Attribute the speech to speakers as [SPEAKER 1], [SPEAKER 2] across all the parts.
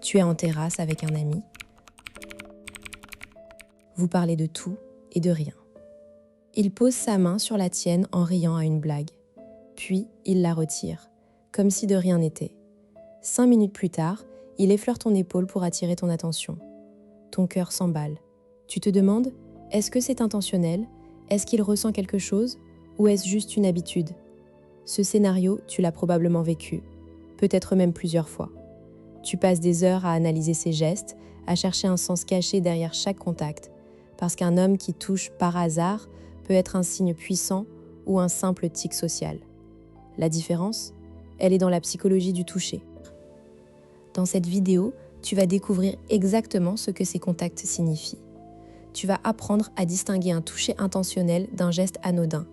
[SPEAKER 1] Tu es en terrasse avec un ami. Vous parlez de tout et de rien. Il pose sa main sur la tienne en riant à une blague. Puis, il la retire, comme si de rien n'était. 5 minutes plus tard, il effleure ton épaule pour attirer ton attention. Ton cœur s'emballe. Tu te demandes, est-ce que c'est intentionnel? Est-ce qu'il ressent quelque chose? Ou est-ce juste une habitude? Ce scénario, tu l'as probablement vécu, peut-être même plusieurs fois. Tu passes des heures à analyser ses gestes, à chercher un sens caché derrière chaque contact, parce qu'un homme qui touche par hasard peut être un signe puissant ou un simple tic social. La différence, elle est dans la psychologie du toucher. Dans cette vidéo, tu vas découvrir exactement ce que ces contacts signifient. Tu vas apprendre à distinguer un toucher intentionnel d'un geste anodin.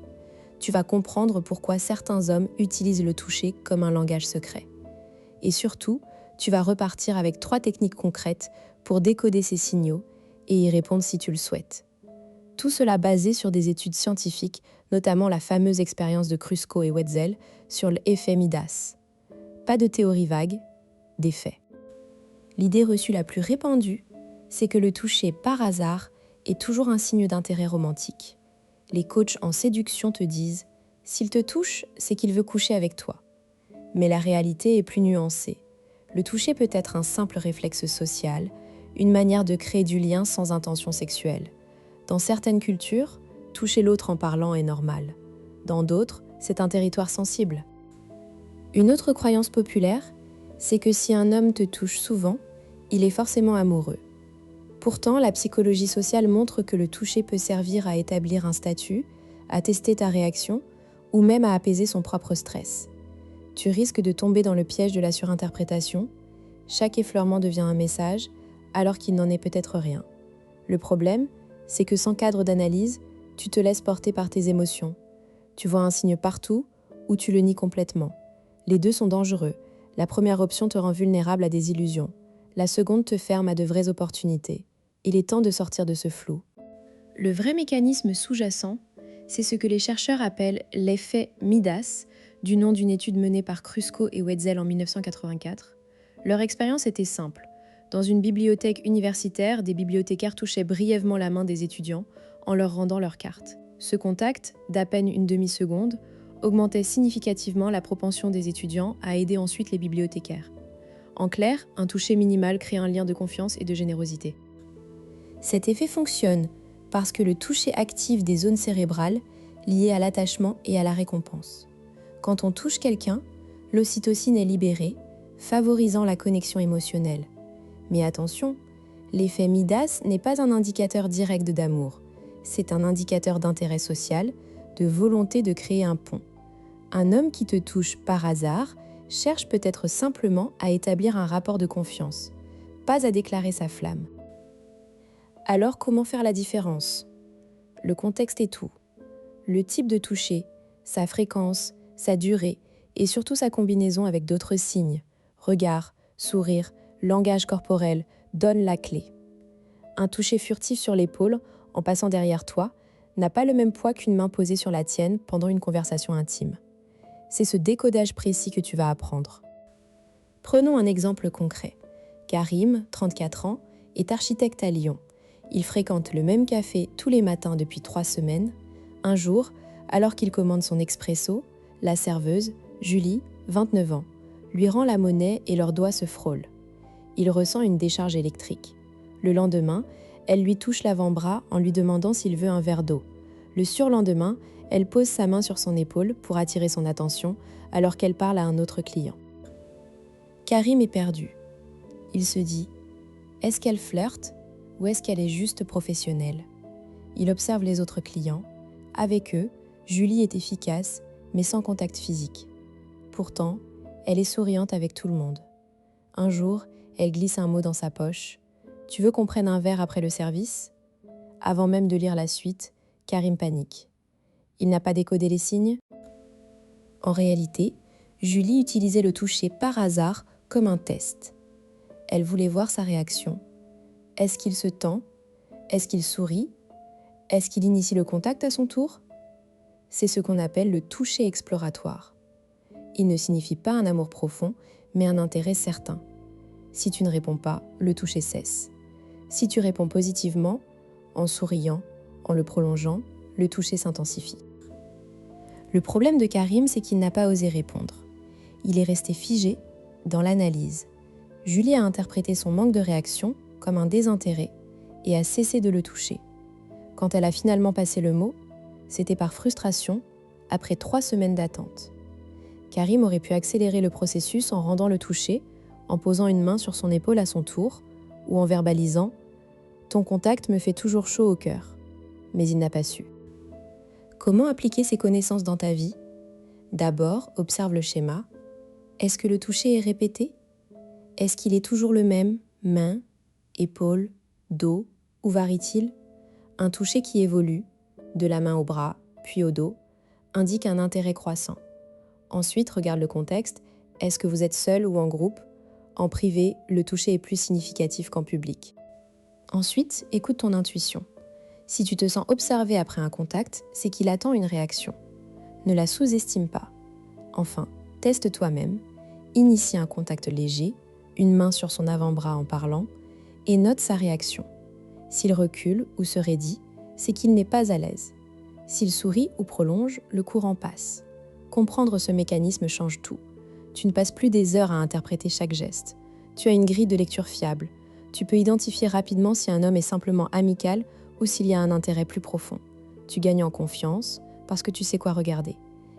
[SPEAKER 1] Tu vas comprendre pourquoi certains hommes utilisent le toucher comme un langage secret. Et surtout, tu vas repartir avec 3 techniques concrètes pour décoder ces signaux et y répondre si tu le souhaites. Tout cela basé sur des études scientifiques, notamment la fameuse expérience de Krusko et Wetzel sur l'effet Midas. Pas de théorie vague, des faits. L'idée reçue la plus répandue, c'est que le toucher par hasard est toujours un signe d'intérêt romantique. Les coachs en séduction te disent « s'il te touche, c'est qu'il veut coucher avec toi ». Mais la réalité est plus nuancée. Le toucher peut être un simple réflexe social, une manière de créer du lien sans intention sexuelle. Dans certaines cultures, toucher l'autre en parlant est normal. Dans d'autres, c'est un territoire sensible. Une autre croyance populaire, c'est que si un homme te touche souvent, il est forcément amoureux. Pourtant, la psychologie sociale montre que le toucher peut servir à établir un statut, à tester ta réaction ou même à apaiser son propre stress. Tu risques de tomber dans le piège de la surinterprétation. Chaque effleurement devient un message, alors qu'il n'en est peut-être rien. Le problème, c'est que sans cadre d'analyse, tu te laisses porter par tes émotions. Tu vois un signe partout ou tu le nies complètement. Les deux sont dangereux. La première option te rend vulnérable à des illusions. La seconde te ferme à de vraies opportunités. Il est temps de sortir de ce flou. Le vrai mécanisme sous-jacent, c'est ce que les chercheurs appellent l'effet Midas, du nom d'une étude menée par Krusko et Wetzel en 1984. Leur expérience était simple. Dans une bibliothèque universitaire, des bibliothécaires touchaient brièvement la main des étudiants en leur rendant leur carte. Ce contact, d'à peine une demi-seconde, augmentait significativement la propension des étudiants à aider ensuite les bibliothécaires. En clair, un toucher minimal crée un lien de confiance et de générosité. Cet effet fonctionne parce que le toucher active des zones cérébrales liées à l'attachement et à la récompense. Quand on touche quelqu'un, l'ocytocine est libérée, favorisant la connexion émotionnelle. Mais attention, l'effet Midas n'est pas un indicateur direct d'amour. C'est un indicateur d'intérêt social, de volonté de créer un pont. Un homme qui te touche par hasard cherche peut-être simplement à établir un rapport de confiance, pas à déclarer sa flamme. Alors comment faire la différence? Le contexte est tout. Le type de toucher, sa fréquence, sa durée et surtout sa combinaison avec d'autres signes, regard, sourire, langage corporel, donne la clé. Un toucher furtif sur l'épaule, en passant derrière toi, n'a pas le même poids qu'une main posée sur la tienne pendant une conversation intime. C'est ce décodage précis que tu vas apprendre. Prenons un exemple concret. Karim, 34 ans, est architecte à Lyon. Il fréquente le même café tous les matins depuis 3 semaines. Un jour, alors qu'il commande son expresso, la serveuse, Julie, 29 ans, lui rend la monnaie et leurs doigts se frôlent. Il ressent une décharge électrique. Le lendemain, elle lui touche l'avant-bras en lui demandant s'il veut un verre d'eau. Le surlendemain, elle pose sa main sur son épaule pour attirer son attention alors qu'elle parle à un autre client. Karim est perdu. Il se dit « Est-ce qu'elle flirte ou est-ce qu'elle est juste professionnelle ?» Il observe les autres clients. Avec eux, Julie est efficace, mais sans contact physique. Pourtant, elle est souriante avec tout le monde. Un jour, elle glisse un mot dans sa poche. « Tu veux qu'on prenne un verre après le service ?» Avant même de lire la suite, Karim panique. Il n'a pas décodé les signes? En réalité, Julie utilisait le toucher par hasard comme un test. Elle voulait voir sa réaction. Est-ce qu'il se tend? Est-ce qu'il sourit? Est-ce qu'il initie le contact à son tour? C'est ce qu'on appelle le toucher exploratoire. Il ne signifie pas un amour profond, mais un intérêt certain. Si tu ne réponds pas, le toucher cesse. Si tu réponds positivement, en souriant, en le prolongeant, le toucher s'intensifie. Le problème de Karim, c'est qu'il n'a pas osé répondre. Il est resté figé dans l'analyse. Julie a interprété son manque de réaction comme un désintérêt et a cessé de le toucher. Quand elle a finalement passé le mot, c'était par frustration, après 3 semaines d'attente. Karim aurait pu accélérer le processus en rendant le toucher, en posant une main sur son épaule à son tour, ou en verbalisant « Ton contact me fait toujours chaud au cœur ». Mais il n'a pas su. Comment appliquer ces connaissances dans ta vie ? D'abord, observe le schéma. Est-ce que le toucher est répété ? Est-ce qu'il est toujours le même, main, épaule, dos, ou varie-t-il ? Un toucher qui évolue, de la main au bras, puis au dos, indique un intérêt croissant. Ensuite, regarde le contexte. Est-ce que vous êtes seul ou en groupe ? En privé, le toucher est plus significatif qu'en public. Ensuite, écoute ton intuition. Si tu te sens observé après un contact, c'est qu'il attend une réaction. Ne la sous-estime pas. Enfin, teste toi-même, initie un contact léger, une main sur son avant-bras en parlant, et note sa réaction. S'il recule ou se raidit, c'est qu'il n'est pas à l'aise. S'il sourit ou prolonge, le courant passe. Comprendre ce mécanisme change tout. Tu ne passes plus des heures à interpréter chaque geste. Tu as une grille de lecture fiable. Tu peux identifier rapidement si un homme est simplement amical ou s'il y a un intérêt plus profond. Tu gagnes en confiance parce que tu sais quoi regarder.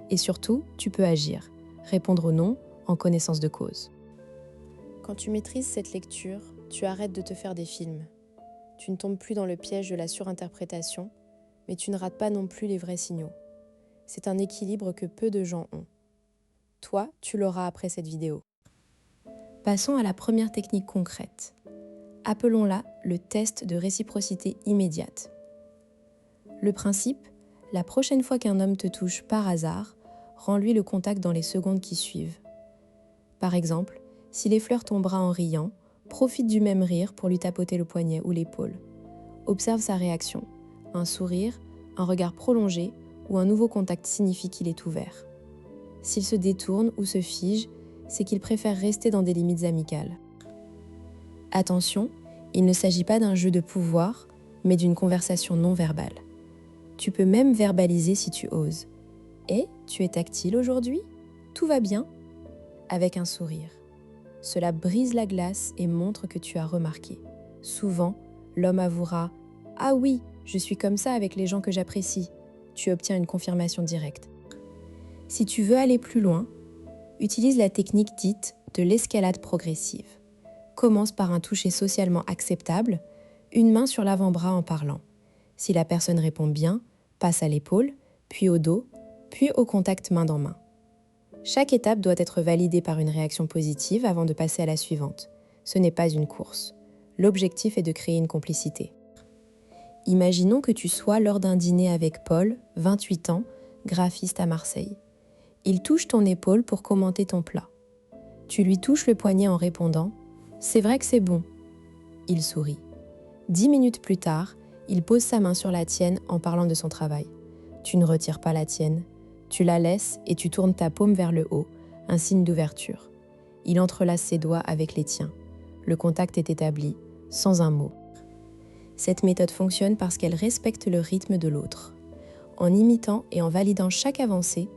[SPEAKER 1] Et surtout, tu peux agir, répondre au non en connaissance de cause. Quand tu maîtrises cette lecture, tu arrêtes de te faire des films. Tu ne tombes plus dans le piège de la surinterprétation, mais tu ne rates pas non plus les vrais signaux. C'est un équilibre que peu de gens ont. Toi, tu l'auras après cette vidéo. Passons à la première technique concrète. Appelons-la le test de réciprocité immédiate. Le principe, la prochaine fois qu'un homme te touche par hasard, rends-lui le contact dans les secondes qui suivent. Par exemple, s'il effleure ton bras en riant, profite du même rire pour lui tapoter le poignet ou l'épaule. Observe sa réaction. Un sourire, un regard prolongé ou un nouveau contact signifie qu'il est ouvert. S'il se détourne ou se fige, c'est qu'il préfère rester dans des limites amicales. Attention, il ne s'agit pas d'un jeu de pouvoir, mais d'une conversation non verbale. Tu peux même verbaliser si tu oses. « Eh, tu es tactile aujourd'hui ? Tout va bien ?» avec un sourire. Cela brise la glace et montre que tu as remarqué. Souvent, l'homme avouera « Ah oui, je suis comme ça avec les gens que j'apprécie ». Tu obtiens une confirmation directe. Si tu veux aller plus loin, utilise la technique dite de l'escalade progressive. Commence par un toucher socialement acceptable, une main sur l'avant-bras en parlant. Si la personne répond bien, passe à l'épaule, puis au dos, puis au contact main dans main. Chaque étape doit être validée par une réaction positive avant de passer à la suivante. Ce n'est pas une course. L'objectif est de créer une complicité. Imaginons que tu sois lors d'un dîner avec Paul, 28 ans, graphiste à Marseille. Il touche ton épaule pour commenter ton plat. Tu lui touches le poignet en répondant « C'est vrai que c'est bon ». Il sourit. 10 minutes plus tard, il pose sa main sur la tienne en parlant de son travail. Tu ne retires pas la tienne. Tu la laisses et tu tournes ta paume vers le haut, un signe d'ouverture. Il entrelace ses doigts avec les tiens. Le contact est établi, sans un mot. Cette méthode fonctionne parce qu'elle respecte le rythme de l'autre. En imitant et en validant chaque avancée,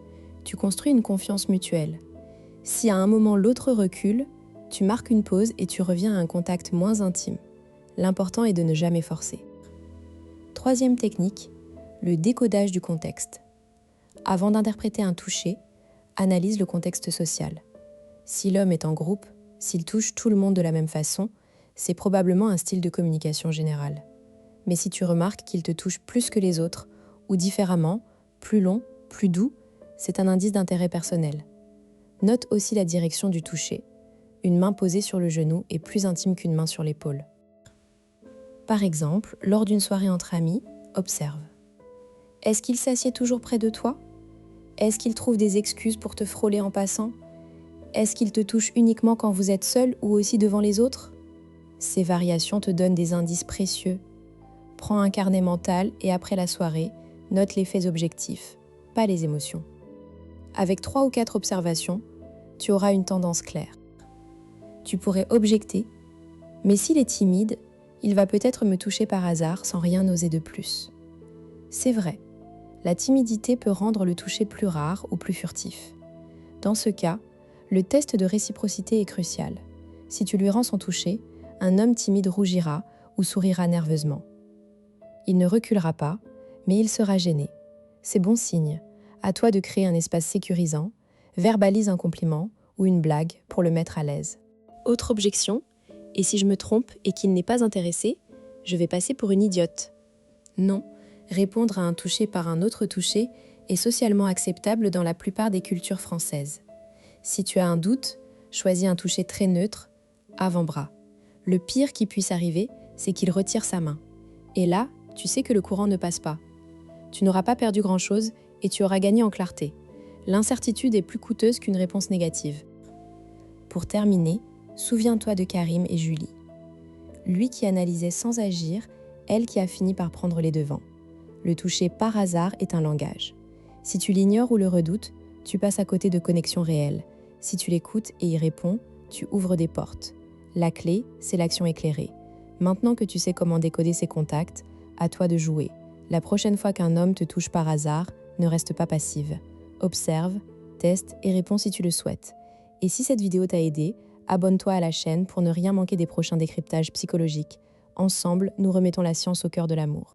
[SPEAKER 1] tu construis une confiance mutuelle. Si à un moment l'autre recule, tu marques une pause et tu reviens à un contact moins intime. L'important est de ne jamais forcer. Troisième technique, le décodage du contexte. Avant d'interpréter un toucher, analyse le contexte social. Si l'homme est en groupe, s'il touche tout le monde de la même façon, c'est probablement un style de communication général. Mais si tu remarques qu'il te touche plus que les autres, ou différemment, plus long, plus doux, c'est un indice d'intérêt personnel. Note aussi la direction du toucher. Une main posée sur le genou est plus intime qu'une main sur l'épaule. Par exemple, lors d'une soirée entre amis, observe. Est-ce qu'il s'assied toujours près de toi ? Est-ce qu'il trouve des excuses pour te frôler en passant ? Est-ce qu'il te touche uniquement quand vous êtes seul ou aussi devant les autres ? Ces variations te donnent des indices précieux. Prends un carnet mental et après la soirée, note les faits objectifs, pas les émotions. Avec 3 ou 4 observations, tu auras une tendance claire. Tu pourrais objecter Mais s'il est timide, il va peut-être me toucher par hasard sans rien oser de plus. C'est vrai, la timidité peut rendre le toucher plus rare ou plus furtif. Dans ce cas, le test de réciprocité est crucial. Si tu lui rends son toucher, un homme timide rougira ou sourira nerveusement. Il ne reculera pas, mais il sera gêné. C'est bon signe. À toi de créer un espace sécurisant, verbalise un compliment ou une blague pour le mettre à l'aise. Autre objection, et si je me trompe et qu'il n'est pas intéressé, je vais passer pour une idiote. Non, répondre à un toucher par un autre toucher est socialement acceptable dans la plupart des cultures françaises. Si tu as un doute, choisis un toucher très neutre, avant-bras. Le pire qui puisse arriver, c'est qu'il retire sa main. Et là, tu sais que le courant ne passe pas. Tu n'auras pas perdu grand-chose et tu auras gagné en clarté. L'incertitude est plus coûteuse qu'une réponse négative. Pour terminer, souviens-toi de Karim et Julie. Lui qui analysait sans agir, elle qui a fini par prendre les devants. Le toucher par hasard est un langage. Si tu l'ignores ou le redoutes, tu passes à côté de connexions réelles. Si tu l'écoutes et y réponds, tu ouvres des portes. La clé, c'est l'action éclairée. Maintenant que tu sais comment décoder ces contacts, à toi de jouer. La prochaine fois qu'un homme te touche par hasard, ne reste pas passive. Observe, teste et réponds si tu le souhaites. Et si cette vidéo t'a aidé, abonne-toi à la chaîne pour ne rien manquer des prochains décryptages psychologiques. Ensemble, nous remettons la science au cœur de l'amour.